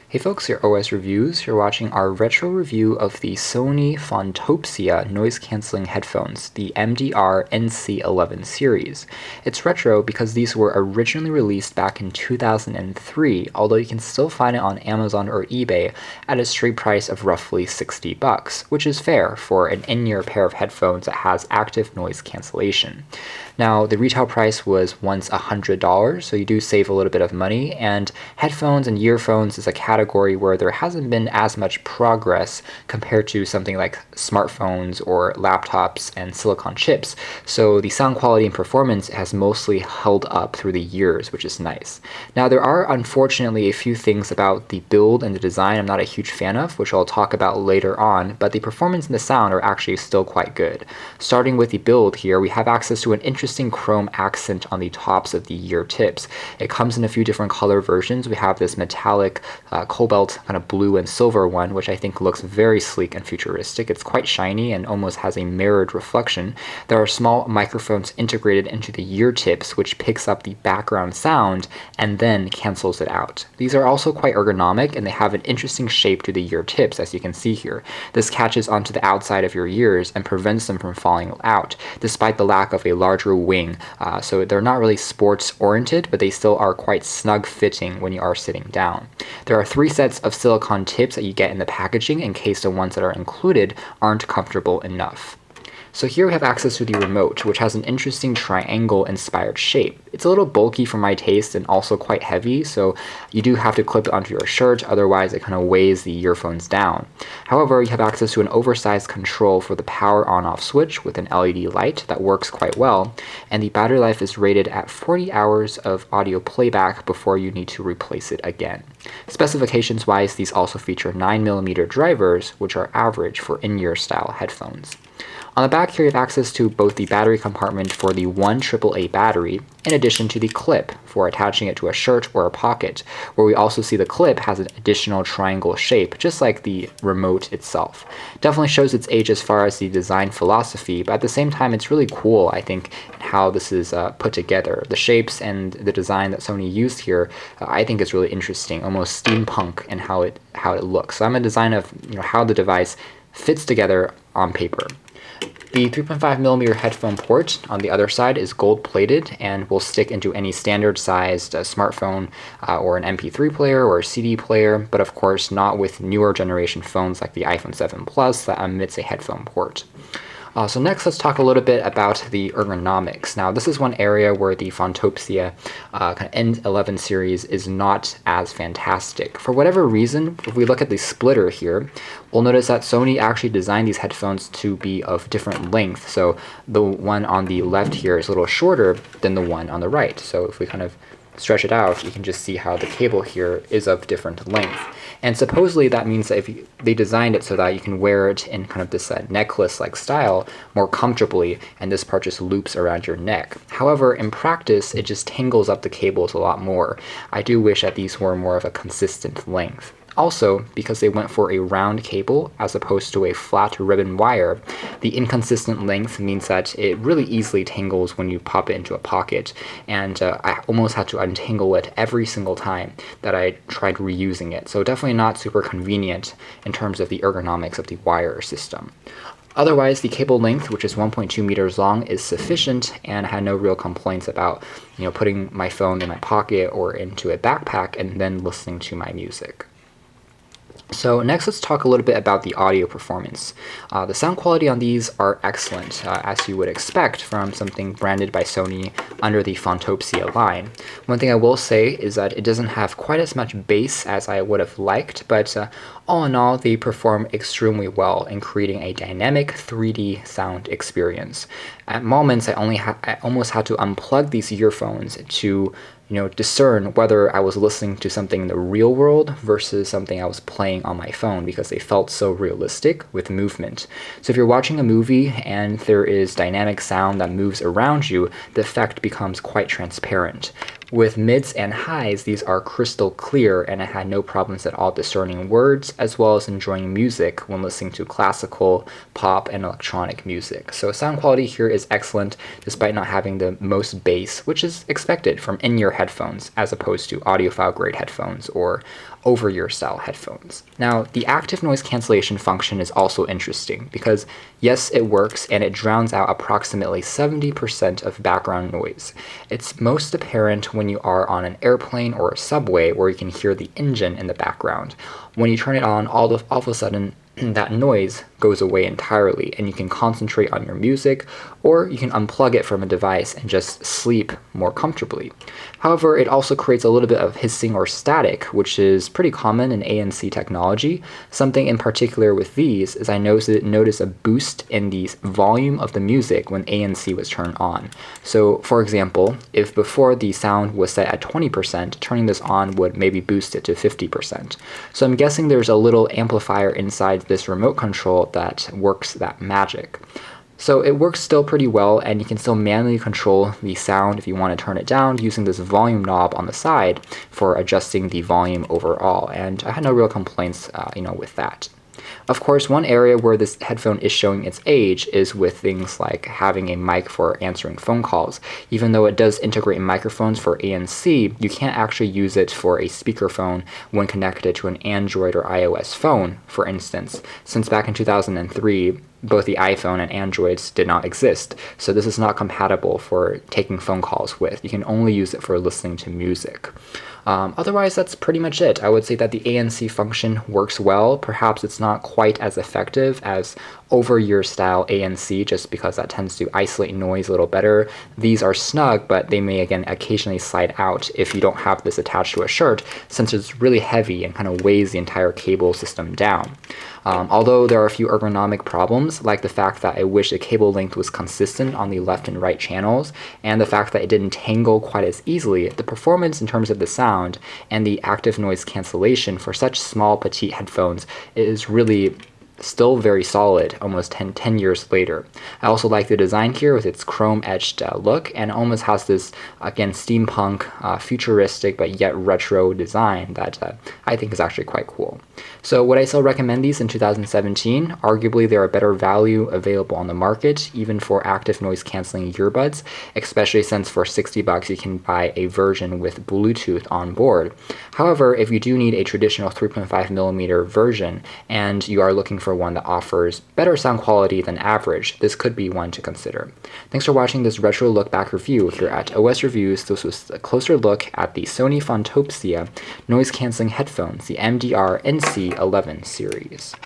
Hey folks, your OS Reviews. You're watching our retro review of the Sony Fontopia noise cancelling headphones, the MDR-NC11 series. It's retro because these were originally released back in 2003, although you can still find it on Amazon or eBay at a street price of roughly $60, which is fair for an in-ear pair of headphones that has active noise cancellation. Now, the retail price was once $100, so you do save a little bit of money, and headphones and earphones is a category where there hasn't been as much progress compared to something like smartphones or laptops and silicon chips, so the sound quality and performance has mostly held up through the years, which is nice. Now, there are unfortunately a few things about the build and the design I'm not a huge fan of, which I'll talk about later on, but the performance and the sound are actually still quite good. Starting with the build here, we have access to an interesting chrome accent on the tops of the ear tips. It comes in a few different color versions. We have this metallic cobalt kind of blue and silver one, which I think looks very sleek and futuristic. It's quite shiny and almost has a mirrored reflection. There are small microphones integrated into the ear tips, which picks up the background sound and then cancels it out. These are also quite ergonomic, and they have an interesting shape to the ear tips, as you can see here. This catches onto the outside of your ears and prevents them from falling out, despite the lack of a larger wing. So they're not really sports oriented, but they still are quite snug fitting when you are sitting down. There are 3 sets of silicone tips that you get in the packaging in case the ones that are included aren't comfortable enough. So here we have access to the remote, which has an interesting triangle-inspired shape. It's a little bulky for my taste and also quite heavy, so you do have to clip it onto your shirt, otherwise it kind of weighs the earphones down. However, you have access to an oversized control for the power on-off switch with an LED light that works quite well, and the battery life is rated at 40 hours of audio playback before you need to replace it again. Specifications-wise, these also feature 9mm drivers, which are average for in-ear style headphones. On the back here, you have access to both the battery compartment for the 1 AAA battery, in addition to the clip for attaching it to a shirt or a pocket, where we also see the clip has an additional triangle shape, just like the remote itself. Definitely shows its age as far as the design philosophy, but at the same time, it's really cool, I think, how this is put together. The shapes and the design that Sony used here, I think is really interesting, almost steampunk in how it looks. So I'm a design of how the device fits together on paper. The 3.5mm headphone port on the other side is gold-plated and will stick into any standard-sized smartphone or an MP3 player or a CD player, but of course not with newer generation phones like the iPhone 7 Plus that omits a headphone port. So next, let's talk a little bit about the ergonomics. Now, this is one area where the Fontopia N11 series is not as fantastic. For whatever reason, if we look at the splitter here, we'll notice that Sony actually designed these headphones to be of different length. So the one on the left here is a little shorter than the one on the right. So if we kind of stretch it out, you can just see how the cable here is of different length. And supposedly that means that they designed it so that you can wear it in kind of this necklace-like style more comfortably, and this part just loops around your neck. However, in practice, it just tangles up the cables a lot more. I do wish that these were more of a consistent length. Also, because they went for a round cable as opposed to a flat ribbon wire, the inconsistent length means that it really easily tangles when you pop it into a pocket, and I almost had to untangle it every single time that I tried reusing it, so definitely not super convenient in terms of the ergonomics of the wire system. Otherwise, the cable length, which is 1.2 meters long, is sufficient, and I had no real complaints about putting my phone in my pocket or into a backpack and then listening to my music. So next, let's talk a little bit about the audio performance. The sound quality on these are excellent, as you would expect from something branded by Sony under the Fontopia line. One thing I will say is that it doesn't have quite as much bass as I would have liked, but all in all, they perform extremely well in creating a dynamic 3D sound experience. At moments, I almost had to unplug these earphones to discern whether I was listening to something in the real world versus something I was playing on my phone, because they felt so realistic with movement. So if you're watching a movie and there is dynamic sound that moves around you, the effect becomes quite transparent. With mids and highs, these are crystal clear, and I had no problems at all discerning words, as well as enjoying music when listening to classical, pop, and electronic music. So sound quality here is excellent, despite not having the most bass, which is expected from in-ear headphones, as opposed to audiophile grade headphones or over-ear style headphones. Now, the active noise cancellation function is also interesting because yes, it works and it drowns out approximately 70% of background noise. It's most apparent when you are on an airplane or a subway where you can hear the engine in the background. When you turn it on, all of a sudden, that noise goes away entirely and you can concentrate on your music, or you can unplug it from a device and just sleep more comfortably. However, it also creates a little bit of hissing or static, which is pretty common in ANC technology. Something in particular with these is I noticed a boost in the volume of the music when ANC was turned on. So for example, if before the sound was set at 20%, turning this on would maybe boost it to 50%. So I'm guessing there's a little amplifier inside this remote control that works that magic. So it works still pretty well, and you can still manually control the sound if you want to turn it down using this volume knob on the side for adjusting the volume overall, and I had no real complaints with that. Of course, one area where this headphone is showing its age is with things like having a mic for answering phone calls. Even though it does integrate microphones for ANC, you can't actually use it for a speakerphone when connected to an Android or iOS phone, for instance, since back in 2003, both the iPhone and Androids did not exist, so this is not compatible for taking phone calls with. You can only use it for listening to music. Otherwise, that's pretty much it. I would say that the ANC function works well. Perhaps it's not quite as effective as over-ear style ANC, just because that tends to isolate noise a little better. These are snug, but they may again occasionally slide out if you don't have this attached to a shirt, since it's really heavy and kind of weighs the entire cable system down. Although there are a few ergonomic problems, like the fact that I wish the cable length was consistent on the left and right channels, and the fact that it didn't tangle quite as easily, the performance in terms of the sound and the active noise cancellation for such small petite headphones is really still very solid almost 10 years later. I also like the design here with its chrome etched look, and almost has this, again, steampunk, futuristic but yet retro design that I think is actually quite cool. So would I still recommend these in 2017? Arguably there are better value available on the market, even for active noise cancelling earbuds, especially since for $60 you can buy a version with Bluetooth on board. However, if you do need a traditional 3.5mm version and you are looking for one that offers better sound quality than average, this could be one to consider. Thanks for watching this retro look back review here at OS Reviews. This was a closer look at the Sony Fontopia noise cancelling headphones, the MDR-NC11 series.